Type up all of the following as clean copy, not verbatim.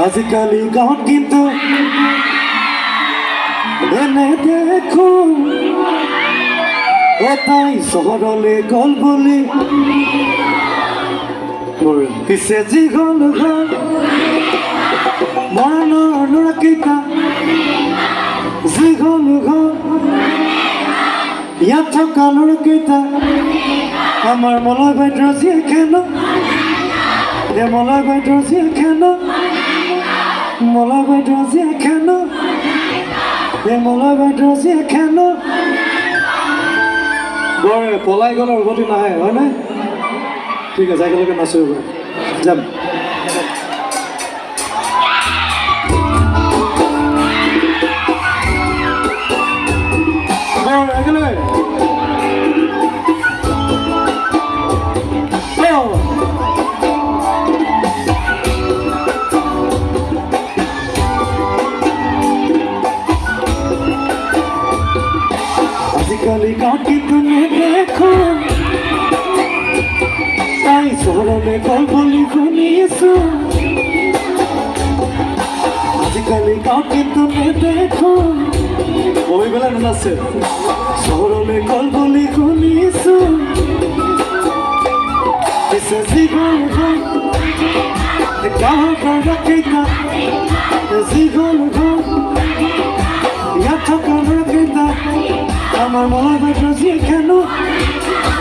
आजकल गाँव किंतु एने देखो ओताई शहरले गल बोली पिछे जीगल घर मरणार लड़किता जीगल घर ইয়াত থকা লড়কিতা আমার মলয় বাইদ্র জিয়ে কেন এ মলয় বাইদ্র জিয়ে কেন মলয় বাইদ্র জিয়ে কেন এ মলয় বাইদ্র জিয়ে কেন বরে পলাই গ'ল উভতি নাহে হয় নাই ঠিক আছে একেলগে নাচো যাম একেলগে आजकल गाँव की तुमने देखो ताई शहरों में कल बोली सुनिए सुन आजकल गाँव की तुमने देखो वही बेला ना से शहरों में कल बोली सुनिए सुन इसे जीवन हो कहाँ का रखेगा जीवन हो या तो कहाँ रखेगा আমার মলয় বাইদ্র জিয়ে কেন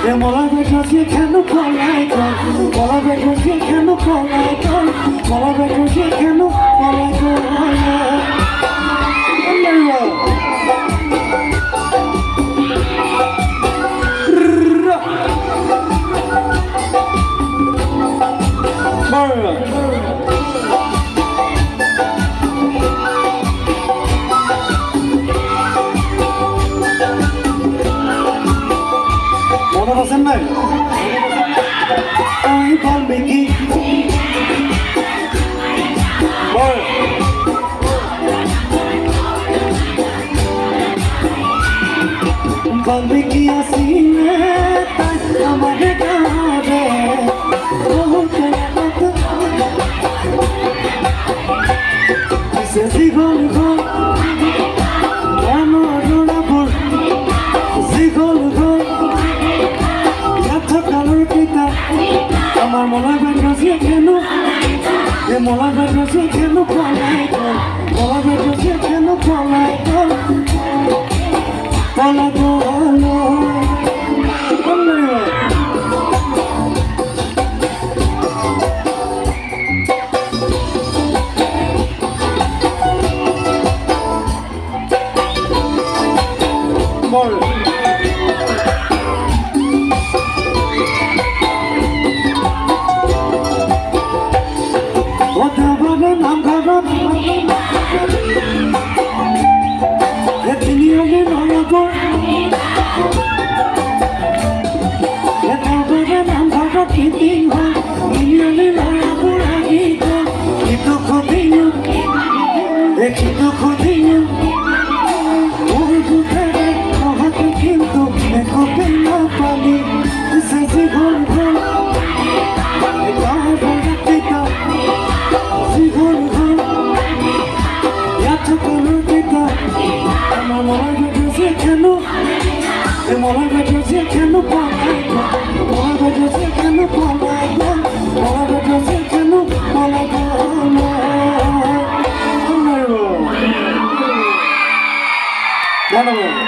এ মলয় বাইদ্র জিয়ে কেন পলাই গল মলয় বাইদ্র জিয়ে কেন পলাই গল মলয় বাইদ্র জিয়ে কেন পলাই গল মনে আছেন নাই আমি বাল্মীকি বাল্মীকি আসিলে তাই আমাদের কাঁদে জীবন ঘর আমার জোড়াপুর জীবন ঘর আমার মলয় বাইদ্র জিয়ে কেন এ মলয় বাইদ্র জিয়ে কেন পলাই গল মলয় বাইদ্র জিয়ে কেন পলাই গল পলাই গল মলয় বাইদ্র জিয়ে কেন পলাই গল মলয় বাইদ্র জিয়ে কেন পলাই গল মলয় বাইদ্র জিয়ে কেন পলাই গল ধন্যবাদ।